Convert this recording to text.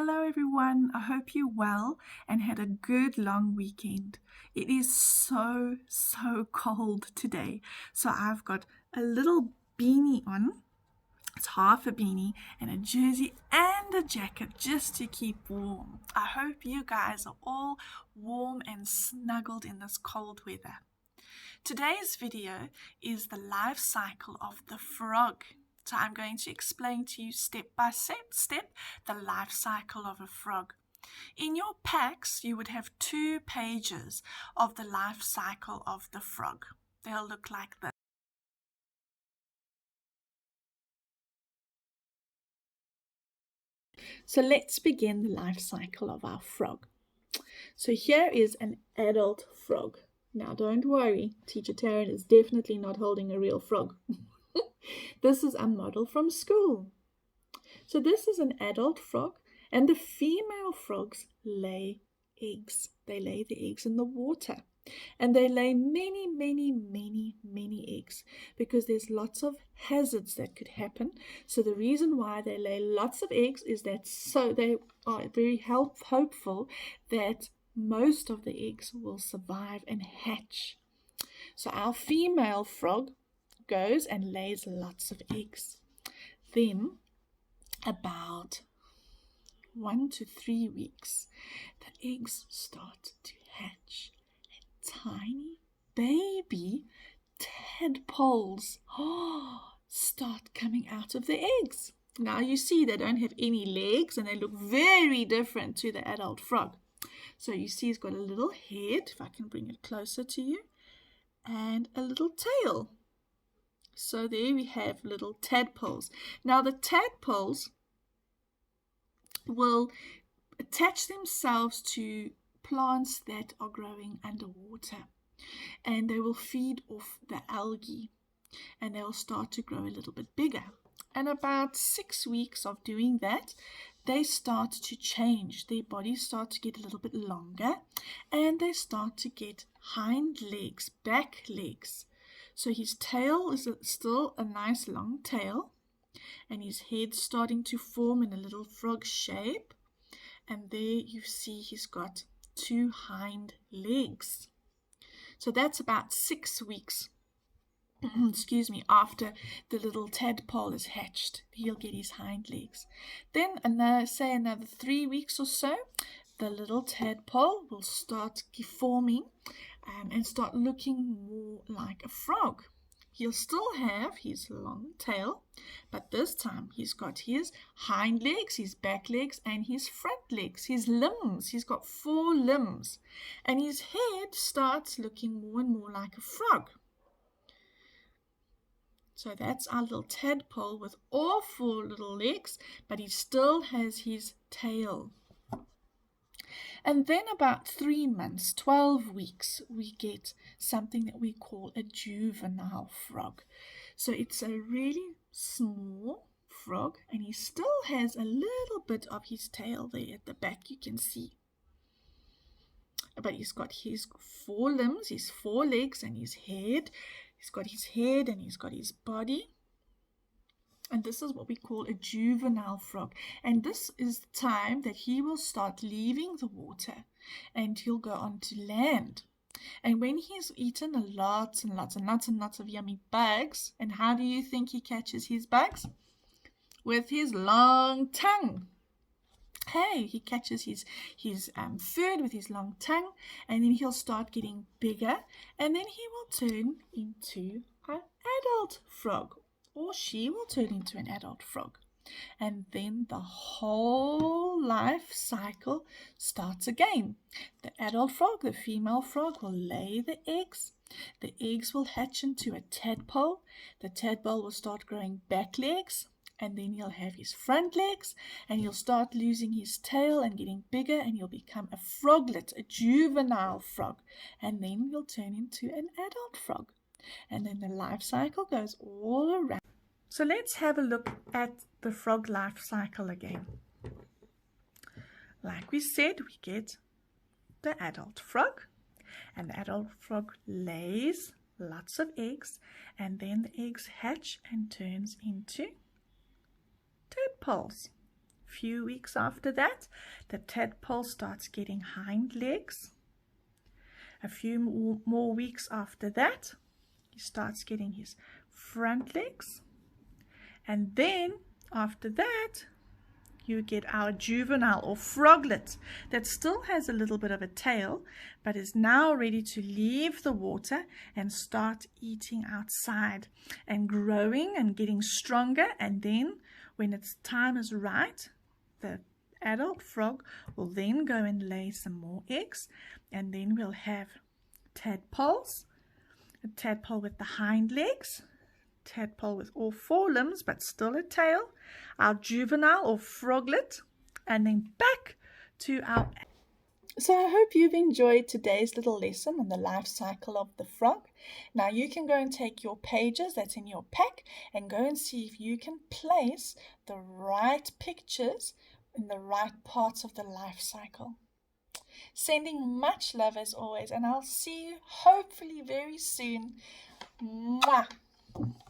Hello everyone, I hope you're well and had a good long weekend. It is so cold today, so I've got a little beanie on. It's half a beanie and a jersey and a jacket just to keep warm. I hope you guys are all warm and snuggled in this cold weather. Today's video is the life cycle of the frog. So I'm going to explain to you step by step the life cycle of a frog. In your packs, you would have 2 pages of the life cycle of the frog. They'll look like this. So let's begin the life cycle of our frog. So here is an adult frog. Now don't worry, Teacher Taryn is definitely not holding a real frog. This is a model from school. So this is an adult frog, and the female frogs lay eggs. They lay the eggs in the water, and they lay many eggs because there's lots of hazards that could happen. So the reason why they lay lots of eggs is that so they are very hopeful that most of the eggs will survive and hatch. So our female frog goes and lays lots of eggs. Then about 1 to 3 weeks, the eggs start to hatch. And tiny baby tadpoles start coming out of the eggs. Now you see they don't have any legs and they look very different to the adult frog. So you see it's got a little head, if I can bring it closer to you, and a little tail. So there we have little tadpoles. Now the tadpoles will attach themselves to plants that are growing underwater, and they will feed off the algae, and they will start to grow a little bit bigger. And about 6 weeks of doing that, they start to change. Their bodies start to get a little bit longer, and they start to get hind legs, back legs. So his tail is still a nice long tail, and his head's starting to form in a little frog shape. And there you see he's got 2 hind legs. So that's about 6 weeks, after the little tadpole is hatched. He'll get his hind legs. Then another 3 weeks or so, the little tadpole will start forming and start looking more like a frog. He'll still have his long tail, but this time he's got his hind legs, his back legs, and his front legs, his limbs. He's got 4 limbs, and his head starts looking more and more like a frog. So that's our little tadpole with all 4 little legs, but he still has his tail. And then about 3 months, 12 weeks, we get something that we call a juvenile frog. So it's a really small frog, and he still has a little bit of his tail there at the back, you can see. But he's got his 4 limbs, his 4 legs, and his head. He's got his head and he's got his body. And this is what we call a juvenile frog. And this is the time that he will start leaving the water and he'll go on to land. And when he's eaten lots of yummy bugs, and how do you think he catches his bugs? With his long tongue. Hey, he catches his food with his long tongue, and then he'll start getting bigger, and then he will turn into an adult frog. Or she will turn into an adult frog. And then the whole life cycle starts again. The adult frog, the female frog, will lay the eggs. The eggs will hatch into a tadpole. The tadpole will start growing back legs, and then he'll have his front legs, and he'll start losing his tail and getting bigger, and he'll become a froglet, a juvenile frog. And then he'll turn into an adult frog. And then the life cycle goes all around. So let's have a look at the frog life cycle again. Like we said, we get the adult frog, and the adult frog lays lots of eggs, and then the eggs hatch and turns into tadpoles. few weeks after that, the tadpole starts getting hind legs. A few more weeks after that, he starts getting his front legs. And then after that, you get our juvenile or froglet that still has a little bit of a tail, but is now ready to leave the water and start eating outside and growing and getting stronger. And then when its time is right, the adult frog will then go and lay some more eggs, and then we'll have tadpoles, a tadpole with the hind legs, tadpole with all four limbs but still a tail, our juvenile or froglet, and then back to our... So I hope you've enjoyed today's little lesson on the life cycle of the frog. Now you can go and take your pages that's in your pack and go and see if you can place the right pictures in the right parts of the life cycle. Sending much love as always, and I'll see you hopefully very soon. Mwah!